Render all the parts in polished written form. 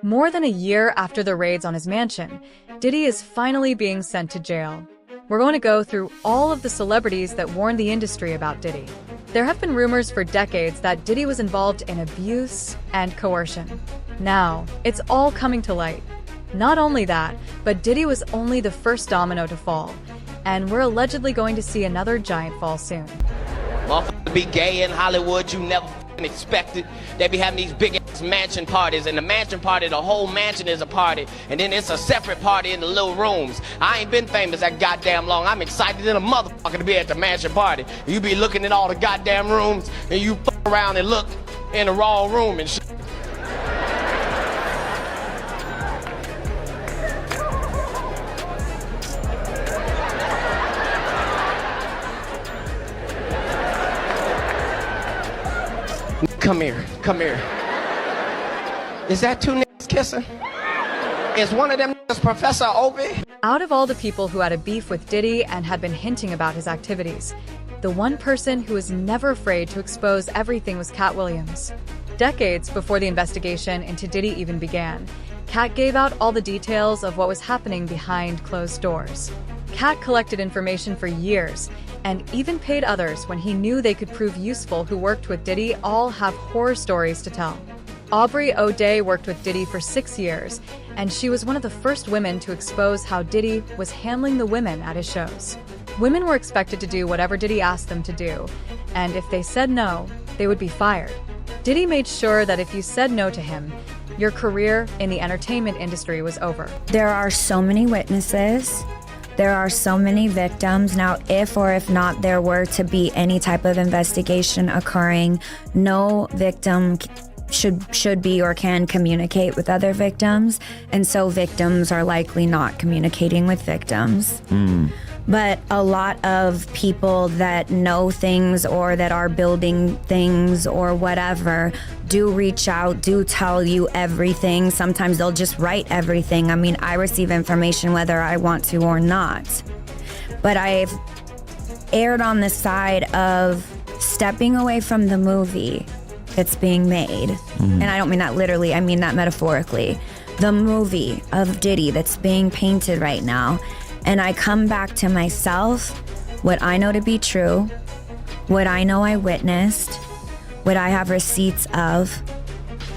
More than a year after the raids on his mansion, Diddy is finally being sent to jail. We're going to go through all of the celebrities that warned the industry about Diddy. There have been rumors for decades that Diddy was involved in abuse and coercion. Now, it's all coming to light. Not only that, but Diddy was only the first domino to fall, and we're allegedly going to see another giant fall soon. Motherfuckers be gay in Hollywood, you never expected. They be having these big ass mansion parties, and the mansion party, the whole mansion is a party, and then it's a separate party in the little rooms. I ain't been famous that goddamn long. I'm excited than a motherfucker to be at the mansion party. You be looking at all the goddamn rooms, and you fuck around and look in the wrong room and shit. Come here, come here. Is that two niggas kissing? Is one of them niggas Professor Obi? Out of all the people who had a beef with Diddy and had been hinting about his activities, the one person who was never afraid to expose everything was Cat Williams. Decades before the investigation into Diddy even began, Cat gave out all the details of what was happening behind closed doors. Cat collected information for years, and even paid others when he knew they could prove useful who worked with Diddy all have horror stories to tell. Aubrey O'Day worked with Diddy for 6 years, and she was one of the first women to expose how Diddy was handling the women at his shows. Women were expected to do whatever Diddy asked them to do, and if they said no, they would be fired. Diddy made sure that if you said no to him, your career in the entertainment industry was over. There are so many witnesses. There are so many victims. Now, if or if not there were to be any type of investigation occurring, no victim should be or can communicate with other victims. And so victims are likely not communicating with victims. But a lot of people that know things or that are building things or whatever do reach out, do tell you everything. Sometimes they'll just write everything. I mean, I receive information whether I want to or not. But I've erred on the side of stepping away from the movie that's being made. And I don't mean that literally, I mean that metaphorically. The movie of Diddy that's being painted right now. And I come back to myself, what I know to be true, what I know I witnessed, what I have receipts of.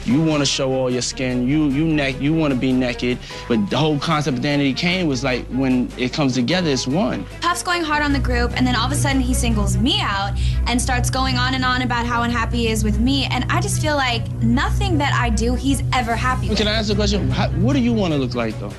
You want to show all your skin, you want to be naked, but the whole concept of Danity Kane was like, when it comes together, it's one. Puff's going hard on the group, and then all of a sudden he singles me out and starts going on and on about how unhappy he is with me, and I just feel like nothing that I do, he's ever happy with. Can I ask a question? What do you want to look like, though?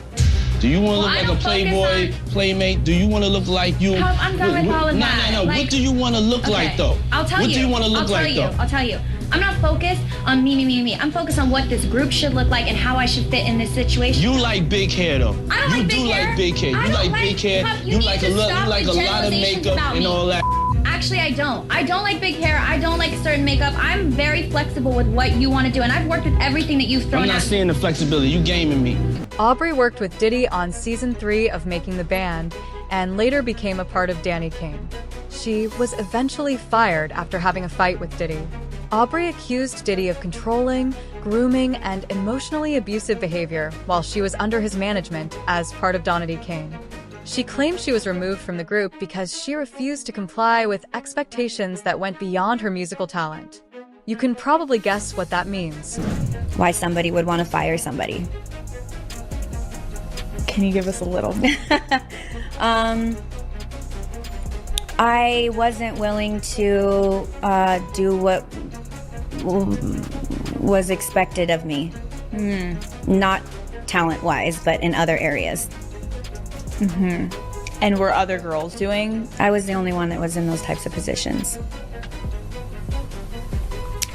Do you want to look like a playboy, playmate? Do you want to look like you? I'm done with all of that. No. Like, what do you want to look like, though? I'll tell you. What do you want to look like, though? I'll tell you. I'm not focused on me. I'm focused on what this group should look like and how I should fit in this situation. You like big hair, though. I don't like big hair. You do like big hair. You like big hair. You like a lot of makeup and all that. Actually, I don't. I don't like big hair. I don't like certain makeup. I'm very flexible with what you want to do, and I've worked with everything that you've thrown at me. I'm not seeing the flexibility. You gaming me. Aubrey worked with Diddy on season 3 of Making the Band, and later became a part of Danity Kane. She was eventually fired after having a fight with Diddy. Aubrey accused Diddy of controlling, grooming, and emotionally abusive behavior while she was under his management as part of Danity Kane. She claimed she was removed from the group because she refused to comply with expectations that went beyond her musical talent. You can probably guess what that means. Why somebody would want to fire somebody. Can you give us a little? I wasn't willing to do what was expected of me. Not talent-wise, but in other areas. And were other girls doing? I was the only one that was in those types of positions.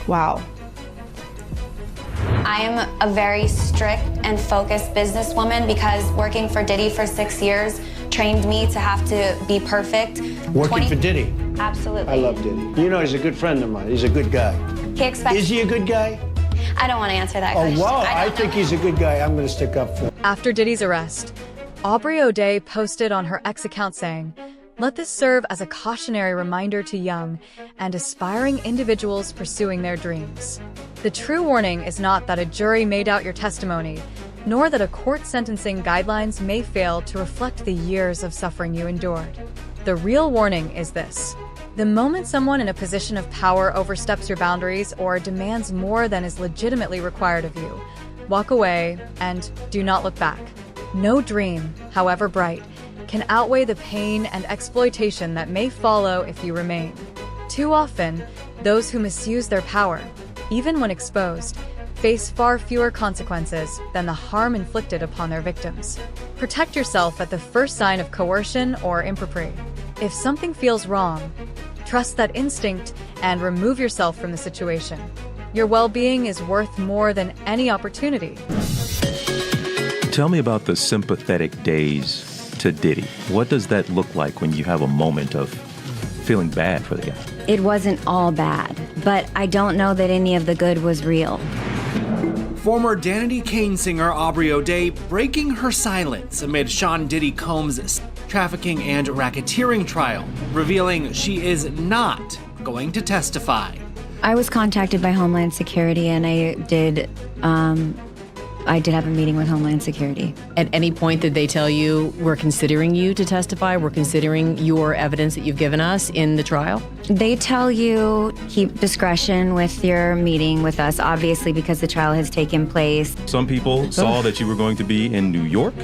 Wow. I am a very strict and focused businesswoman because working for Diddy for 6 years trained me to have to be perfect. Working for Diddy? Absolutely. I love Diddy. You know, he's a good friend of mine. He's a good guy. He expects. Is he a good guy? I don't want to answer that Oh, question. wow. I think he's a good guy. I'm going to stick up for him. After Diddy's arrest, Aubrey O'Day posted on her X account saying, Let this serve as a cautionary reminder to young and aspiring individuals pursuing their dreams. The true warning is not that a jury may doubt your testimony, nor that a court sentencing guidelines may fail to reflect the years of suffering you endured. The real warning is this: the moment someone in a position of power oversteps your boundaries or demands more than is legitimately required of you, walk away and do not look back. No dream, however bright, can outweigh the pain and exploitation that may follow if you remain. Too often, those who misuse their power, even when exposed, face far fewer consequences than the harm inflicted upon their victims. Protect yourself at the first sign of coercion or impropriety. If something feels wrong, trust that instinct and remove yourself from the situation. Your well-being is worth more than any opportunity. Tell me about the sympathetic days to Diddy. What does that look like when you have a moment of feeling bad for the guy? It wasn't all bad, but I don't know that any of the good was real. Former Danity Kane singer Aubrey O'Day breaking her silence amid Sean Diddy Combs' trafficking and racketeering trial, revealing she is not going to testify. I was contacted by Homeland Security, and I did have a meeting with Homeland Security. At any point did they tell you, we're considering you to testify, we're considering your evidence that you've given us in the trial? They tell you keep discretion with your meeting with us, obviously, because the trial has taken place. Some people saw that you were going to be in New York,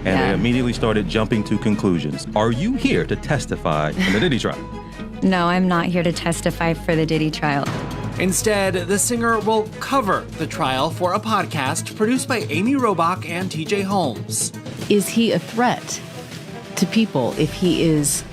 and they immediately started jumping to conclusions. Are you here to testify in the Diddy trial? No, I'm not here to testify for the Diddy trial. Instead, the singer will cover the trial for a podcast produced by Amy Robach and TJ Holmes. Is he a threat to people if he is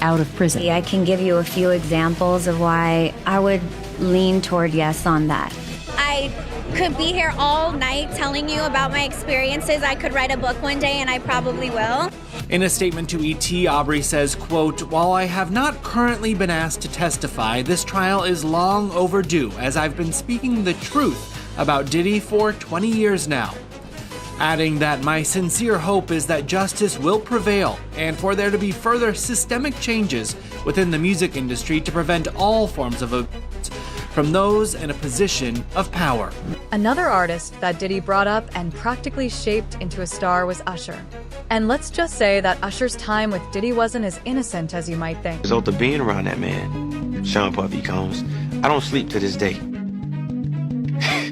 out of prison? I can give you a few examples of why I would lean toward yes on that. I could be here all night telling you about my experiences. I could write a book one day, and I probably will. In a statement to ET, Aubrey says, quote, "While I have not currently been asked to testify, this trial is long overdue, as I've been speaking the truth about Diddy for 20 years now." Adding that my sincere hope is that justice will prevail and for there to be further systemic changes within the music industry to prevent all forms of abuse from those in a position of power. Another artist that Diddy brought up and practically shaped into a star was Usher. And let's just say that Usher's time with Diddy wasn't as innocent as you might think. The result of being around that man, Sean Puffy Combs, I don't sleep to this day.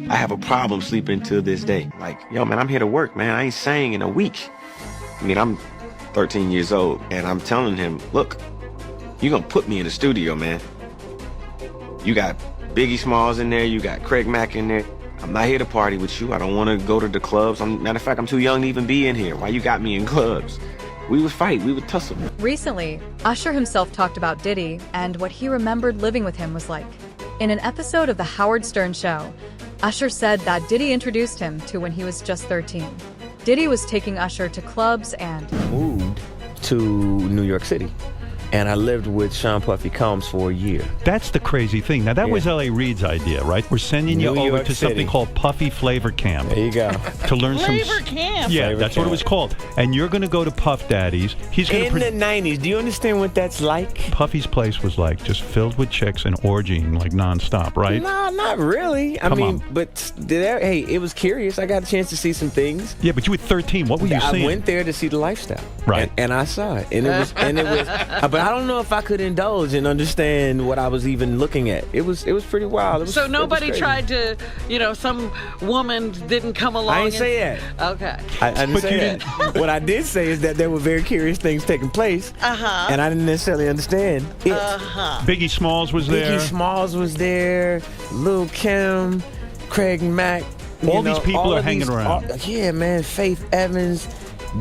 I have a problem sleeping to this day. Like, yo, man, I'm here to work, man. I ain't sang in a week. I mean, I'm 13 years old, and I'm telling him, look, you're gonna put me in the studio, man. You got Biggie Smalls in there, you got Craig Mack in there. I'm not here to party with you. I don't want to go to the clubs. Matter of fact, I'm too young to even be in here. Why you got me in clubs? We would fight, we would tussle. Recently, Usher himself talked about Diddy and what he remembered living with him was like. In an episode of The Howard Stern Show, Usher said that Diddy introduced him to when he was just 13. Diddy was taking Usher to clubs and moved to New York City. And I lived with Sean Puffy Combs for a year. That's the crazy thing. Now, that was L.A. Reid's idea, right? We're sending you over to something called Puffy Flavor Camp. There you go. To learn Flavor Camp? Yeah, Flavor that's Camp. what it was called. And you're going to go to Puff Daddy's. He's going In the 90s, do you understand what that's like? Puffy's place was like just filled with chicks and orgying like nonstop, right? No, not really. I mean, but hey, it was curious. I got a chance to see some things. Yeah, but you were 13. What were you seeing? I went there to see the lifestyle. Right. And I saw it. And it was but I don't know if I could indulge and understand what I was even looking at. It was pretty wild. So nobody tried to, some woman didn't come along. I didn't say that. Okay. I didn't say that. What I did say is that there were very curious things taking place. And I didn't necessarily understand it. Biggie Smalls was there. Biggie Smalls was there. Lil' Kim, Craig Mack. All these people are hanging around. Yeah, man. Faith Evans,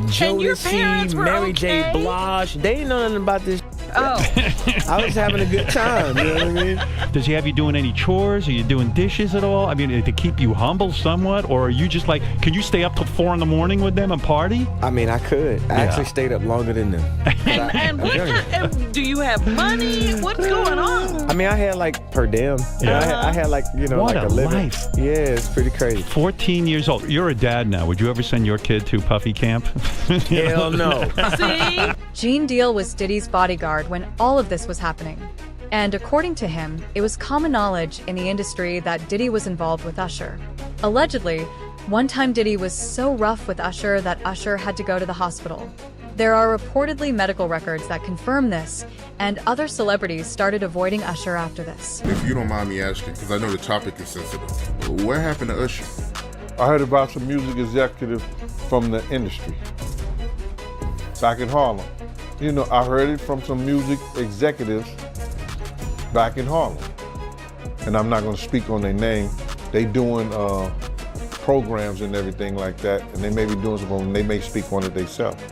Jodeci, Mary J. Blige. They didn't know nothing about this. Oh. I was having a good time, you know what I mean? Does he have you doing any chores? Are you doing dishes at all? I mean, to keep you humble somewhat? Or are you just like, can you stay up till 4 a.m. with them and party? I mean, I could. I actually stayed up longer than them. And do you have money? What's going on? I mean, I had like per diem. I had like, what like a living. Life. Yeah, it's pretty crazy. 14 years old. You're a dad now. Would you ever send your kid to Puffy Camp? Hell no. See? Gene Deal was Diddy's bodyguard when all of this was happening. And according to him, it was common knowledge in the industry that Diddy was involved with Usher. Allegedly, one time Diddy was so rough with Usher that Usher had to go to the hospital. There are reportedly medical records that confirm this, and other celebrities started avoiding Usher after this. If you don't mind me asking, because I know the topic is sensitive, what happened to Usher? I heard about some music executive from the industry back in Harlem. You know, I heard it from some music executives back in Harlem. And I'm not gonna speak on their name. They doing programs and everything like that, and they may be doing something, they may speak on it themselves.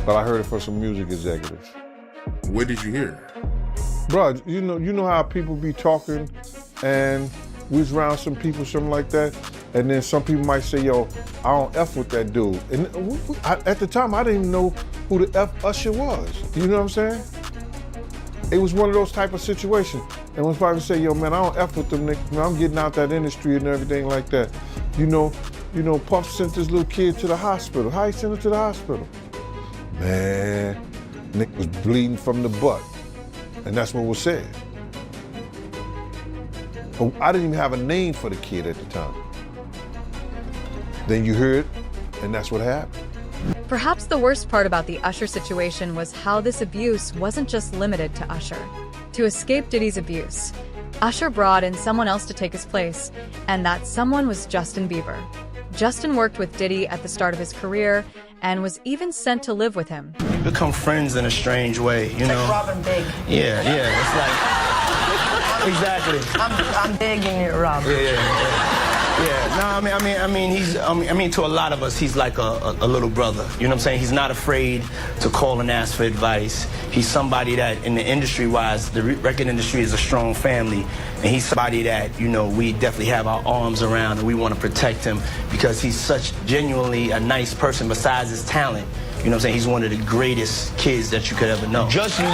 But I heard it from some music executives. What did you hear? Bro, you know how people be talking and we was around some people, something like that, and then some people might say, yo, I don't F with that dude. And at the time, I didn't even know who the F Usher was. You know what I'm saying? It was one of those type of situations. And when somebody say, yo, man, I don't F with them niggas, man, I'm getting out that industry and everything like that. You know, Puff sent this little kid to the hospital. How he sent him to the hospital? Man, Nick was bleeding from the butt. And that's what was said. But I didn't even have a name for the kid at the time. Then you hear it, and that's what happened. Perhaps the worst part about the Usher situation was how this abuse wasn't just limited to Usher. To escape Diddy's abuse, Usher brought in someone else to take his place, and that someone was Justin Bieber. Justin worked with Diddy at the start of his career and was even sent to live with him. We become friends in a strange way, you know? Like Robin Big. Yeah, it's like... Exactly. I'm big and you're Robin. Yeah. No, I mean, to a lot of us, he's like a little brother. You know what I'm saying? He's not afraid to call and ask for advice. He's somebody that, in the industry-wise, the record industry is a strong family, and he's somebody that, you know, we definitely have our arms around, and we want to protect him because he's such genuinely a nice person besides his talent. You know what I'm saying? He's one of the greatest kids that you could ever know. Justin,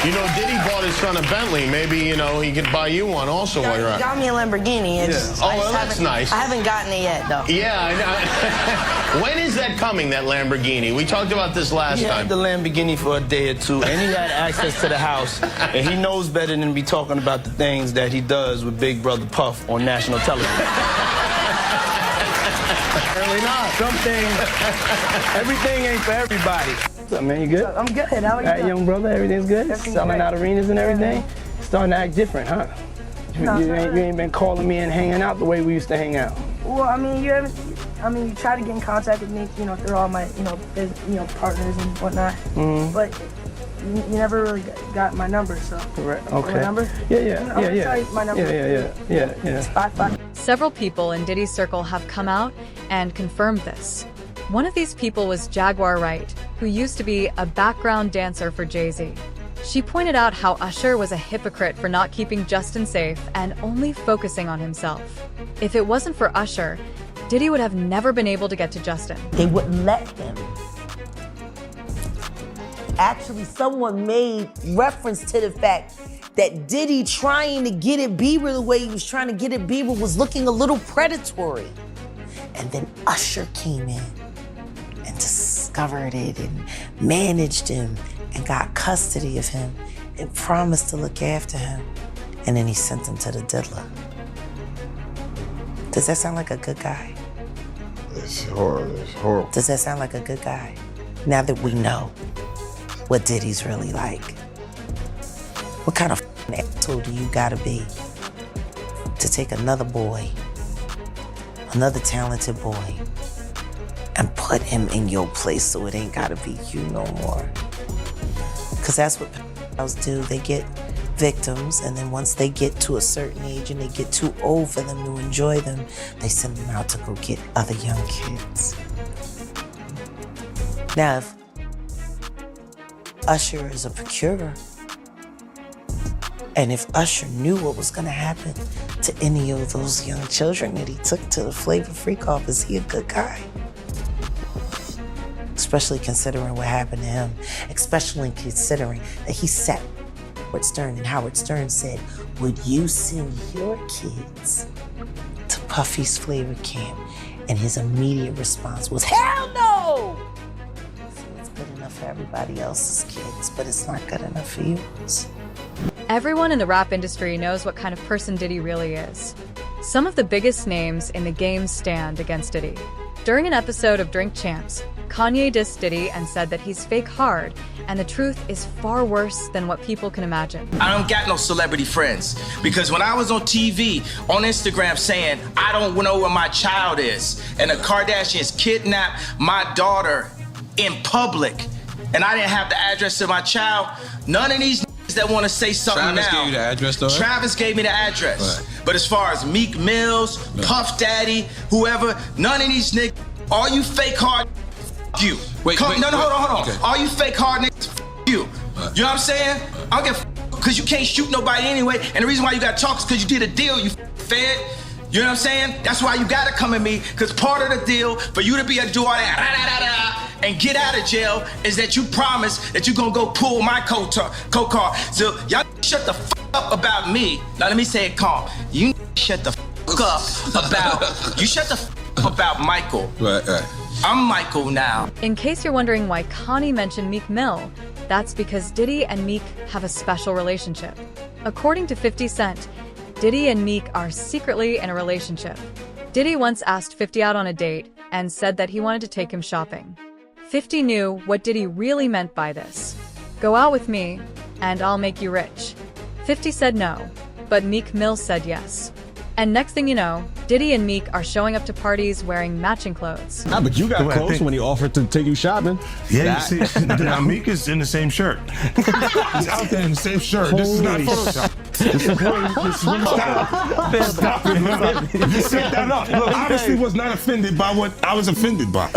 You know, Diddy bought his son a Bentley. Maybe, you know, he could buy you one also while you're out. He got me a Lamborghini. Oh, well, that's nice. I haven't gotten it yet, though. Yeah, I know. When is that coming, that Lamborghini? We talked about this last time. He had the Lamborghini for a day or two, and he had access to the house, and he knows better than to be talking about the things that he does with Big Brother Puff on national television. Apparently not. Some things, everything ain't for everybody. What's up, man? You good? I'm good. How are you? All right, young brother, everything's good? Everything's Selling great. out arenas and everything? Starting to act different, huh? No, you ain't been calling me and hanging out the way we used to hang out. Well, I mean, you try to get in contact with me, you know, through all my, partners and whatnot. Mm-hmm. But you never really got my number, so. Correct. Okay. My number? Yeah. Tell you my number. Yeah. It's 55. Several people in Diddy's circle have come out and confirmed this. One of these people was Jaguar Wright, who used to be a background dancer for Jay-Z. She pointed out how Usher was a hypocrite for not keeping Justin safe and only focusing on himself. If it wasn't for Usher, Diddy would have never been able to get to Justin. They wouldn't let him. Actually, someone made reference to the fact that Diddy trying to get at Bieber the way he was trying to get at Bieber was looking a little predatory. And then Usher came in and discovered it and managed him and got custody of him and promised to look after him. And then he sent him to the diddler. Does that sound like a good guy? It's horrible. Does that sound like a good guy? Now that we know what Diddy's really like, what kind of asshole do you gotta be to take another boy, another talented boy, and put him in your place so it ain't gotta be you no more? Because that's what pedophiles do. They get victims, and then once they get to a certain age and they get too old for them to enjoy them, they send them out to go get other young kids. Now, if Usher is a procurer, and if Usher knew what was gonna happen to any of those young children that he took to the Flavor Freak-Off, is he a good guy? Especially considering what happened to him, especially considering that he sat with Howard Stern, and Howard Stern said, would you send your kids to Puffy's flavor camp, and his immediate response was, hell no! So it's good enough for everybody else's kids, but it's not good enough for yours. Everyone in the rap industry knows what kind of person Diddy really is. Some of the biggest names in the game stand against Diddy. During an episode of Drink Champs, Kanye dissed Diddy and said that he's fake hard, and the truth is far worse than what people can imagine. I don't got no celebrity friends, because when I was on TV, on Instagram saying, I don't know where my child is, and the Kardashians kidnapped my daughter in public, and I didn't have the address of my child, none of these that want to say something Travis now. Gave you the address, though? Travis gave me the address. Right. But as far as Meek Mills, Puff Daddy, whoever, none of these niggas, all you fake hard, you. Wait, hold on. Okay. All you fake hard niggas, you. Right. You know what I'm saying? I don't give because you can't shoot nobody anyway, and the reason why you got to talk is because you did a deal, you fed. You know what I'm saying? That's why you got to come at me, because part of the deal for you to be a do all that, and get out of jail is that you promise that you're gonna go pull my co-car. So y'all shut the fuck up about me. Now let me say it calm. You shut the fuck up about Michael. Right. I'm Michael now. In case you're wondering why Connie mentioned Meek Mill, that's because Diddy and Meek have a special relationship. According to 50 Cent, Diddy and Meek are secretly in a relationship. Diddy once asked 50 out on a date and said that he wanted to take him shopping. 50 knew what Diddy really meant by this. Go out with me, and I'll make you rich. 50 said no, but Meek Mill said yes. And next thing you know, Diddy and Meek are showing up to parties wearing matching clothes. Nah, but you got close when he offered to take you shopping. Yeah, you see, now Meek is in the same shirt. He's out there in the same shirt. This is not Photoshop. Stop it. You set that up. Look, obviously was not offended by what I was offended by.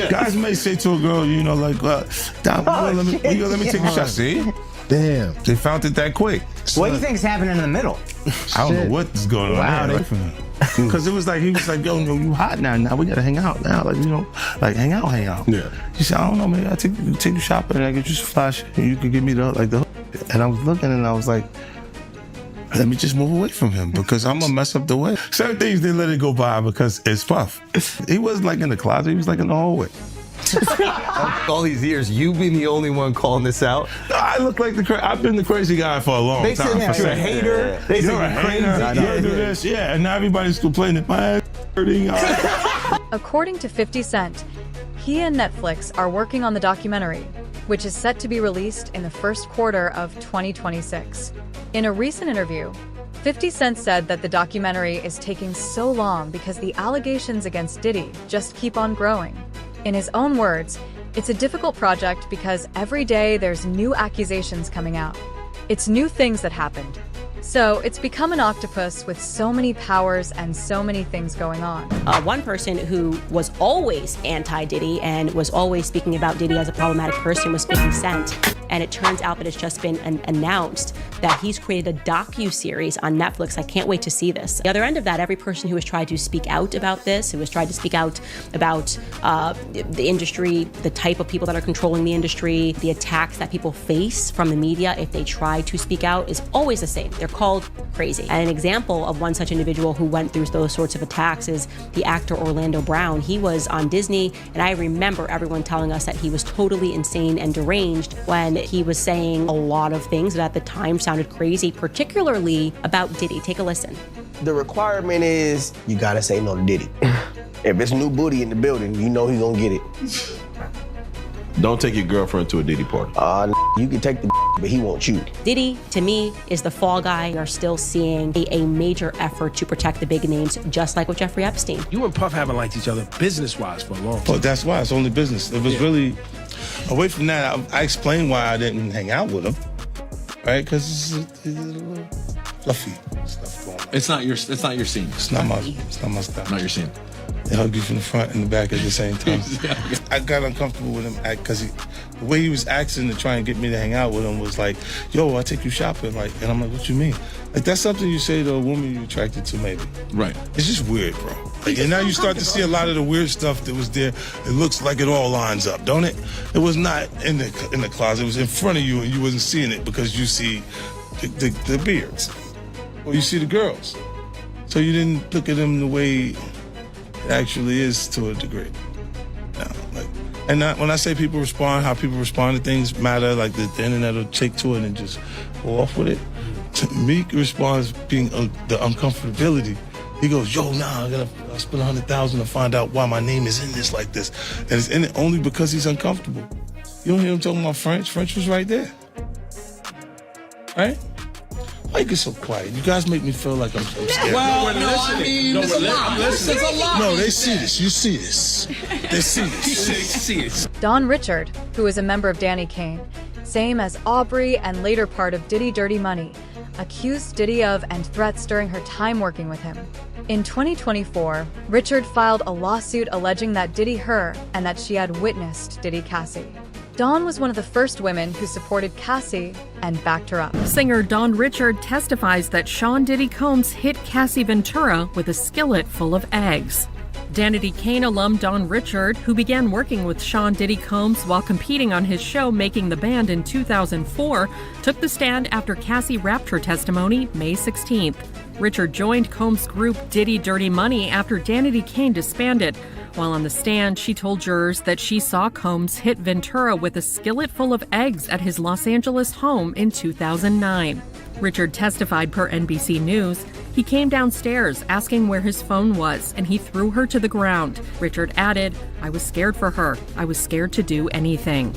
Guys may say to a girl, you know, like, let me take a shot. See? Damn. They found it that quick. What do you think is happening in the middle? I don't know what's going on there. Because it was like, he was like, yo, you hot now. Now we got to hang out now. Like, you know, like hang out. Yeah. She said, I don't know, maybe I'll take you shopping and I get you some flash and you can give me the. And I was looking and I was like, let me just move away from him because I'm going to mess up the way. Certain things, they let it go by because it's Puff. He wasn't like in the closet. He was like in the hallway. All these years, you've been the only one calling this out. No, I look like I've been the crazy guy for a long time. They said you're a hater. They said you're crazy. You do this, and now everybody's complaining. My hurting. According to 50 Cent, he and Netflix are working on the documentary, which is set to be released in the first quarter of 2026. In a recent interview, 50 Cent said that the documentary is taking so long because the allegations against Diddy just keep on growing. In his own words, it's a difficult project because every day there's new accusations coming out. It's new things that happened. So it's become an octopus with so many powers and so many things going on. One person who was always anti-Diddy and was always speaking about Diddy as a problematic person was 50 Cent. And it turns out that it's just been announced that he's created a docu-series on Netflix. I can't wait to see this. The other end of that, every person who has tried to speak out about this, who has tried to speak out about the industry, the type of people that are controlling the industry, the attacks that people face from the media if they try to speak out, is always the same. They're called crazy. And an example of one such individual who went through those sorts of attacks is the actor Orlando Brown. He was on Disney, and I remember everyone telling us that he was totally insane and deranged when he was saying a lot of things that at the time sounded crazy, particularly about Diddy. Take a listen. The requirement is you gotta say no to Diddy. If it's new booty in the building, you know he's gonna get it. Don't take your girlfriend to a Diddy party. You can take the but he won't you. Diddy, to me, is the fall guy. We are still seeing a major effort to protect the big names, just like with Jeffrey Epstein. You and Puff haven't liked each other business-wise for a long time. Well, that's why. It's only business. It was really, away from that, I explained why I didn't hang out with him, right? Because it's a little fluffy stuff going on. It's not your scene. It's not my style. Not your scene. They hugged you from the front and the back at the same time. I got uncomfortable with him because the way he was acting to try and get me to hang out with him was like, yo, I'll take you shopping. Like, and I'm like, what you mean? Like, that's something you say to a woman you're attracted to, maybe. Right. It's just weird, bro. Like, and now you start to see a lot of the weird stuff that was there. It looks like it all lines up, don't it? It was not in the closet. It was in front of you and you wasn't seeing it because you see the beards. Or you see the girls. So you didn't look at him the way it actually is to a degree. No, when I say people respond, how people respond to things matter, like the internet will take to it and just go off with it. Meek responds being the uncomfortability. He goes, yo, nah, I spend $100,000 to find out why my name is in this like this. And it's in it only because he's uncomfortable. You don't hear him talking about French. French was right there. Right? Why you get so quiet? You guys make me feel like I'm scared. Well, no, I mean, it's a lot. There's a lot. No, they see this. You see this. They see this. He sees it. Don Richard, who is a member of Danny Kane, same as Aubrey and later part of Diddy Dirty Money, accused Diddy of and threats during her time working with him. In 2024, Richard filed a lawsuit alleging that Diddy her and that she had witnessed Diddy Cassie. Dawn was one of the first women who supported Cassie and backed her up. Singer Don Richard testifies that Sean Diddy Combs hit Cassie Ventura with a skillet full of eggs. Danny Kane alum Don Richard, who began working with Sean Diddy Combs while competing on his show Making the Band in 2004, took the stand after Cassie wrapped her testimony May 16th. Richard joined Combs' group Diddy Dirty Money after Danny Kane disbanded. While on the stand, she told jurors that she saw Combs hit Ventura with a skillet full of eggs at his Los Angeles home in 2009. Richard testified per NBC News. He came downstairs asking where his phone was, and he threw her to the ground. Richard added, "I was scared for her. I was scared to do anything."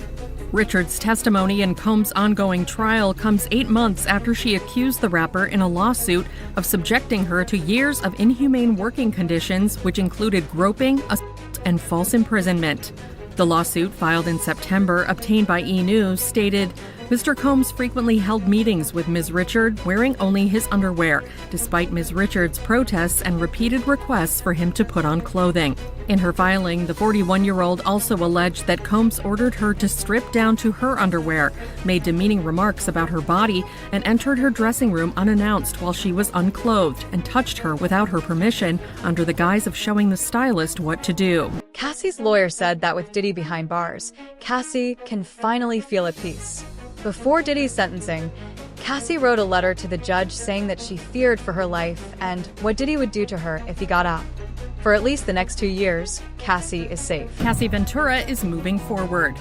Richard's testimony in Combs' ongoing trial comes 8 months after she accused the rapper in a lawsuit of subjecting her to years of inhumane working conditions, which included groping, assault, and false imprisonment. The lawsuit, filed in September, obtained by E! News, stated, Mr. Combs frequently held meetings with Ms. Richard wearing only his underwear, despite Ms. Richard's protests and repeated requests for him to put on clothing. In her filing, the 41-year-old also alleged that Combs ordered her to strip down to her underwear, made demeaning remarks about her body, and entered her dressing room unannounced while she was unclothed, and touched her without her permission under the guise of showing the stylist what to do. Cassie's lawyer said that with Diddy behind bars, Cassie can finally feel at peace. Before Diddy's sentencing, Cassie wrote a letter to the judge saying that she feared for her life and what Diddy would do to her if he got out. For at least the next 2 years, Cassie is safe. Cassie Ventura is moving forward.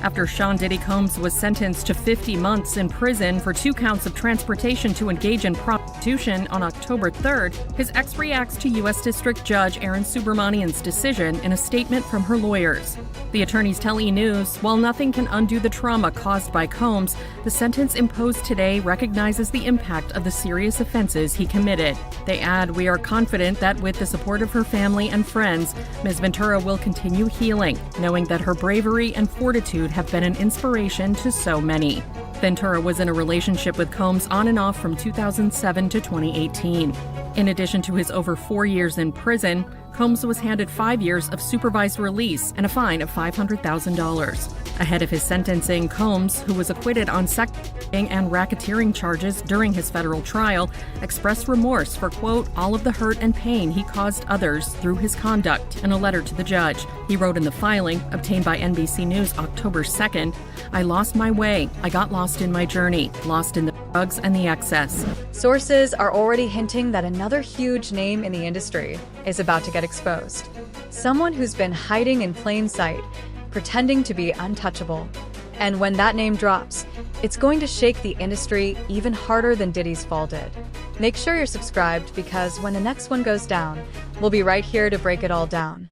After Sean Diddy Combs was sentenced to 50 months in prison for 2 counts of transportation to engage in prostitution on October 3rd, his ex reacts to U.S. District Judge Aaron Subramanian's decision in a statement from her lawyers. The attorneys tell E! News, while nothing can undo the trauma caused by Combs, the sentence imposed today recognizes the impact of the serious offenses he committed. They add, we are confident that with the support of her family and friends, Ms. Ventura will continue healing, knowing that her bravery and fortitude have been an inspiration to so many. Ventura was in a relationship with Combs on and off from 2007 to 2018. In addition to his over 4 years in prison, Combs was handed 5 years of supervised release and a fine of $500,000. Ahead of his sentencing, Combs, who was acquitted on sex and racketeering charges during his federal trial, expressed remorse for, quote, all of the hurt and pain he caused others through his conduct in a letter to the judge. He wrote in the filing, obtained by NBC News October 2nd, I lost my way. I got lost in my journey, lost in the drugs and the excess. Sources are already hinting that another huge name in the industry is about to get exposed. Someone who's been hiding in plain sight, pretending to be untouchable. And when that name drops, it's going to shake the industry even harder than Diddy's fall did. Make sure you're subscribed because when the next one goes down, we'll be right here to break it all down.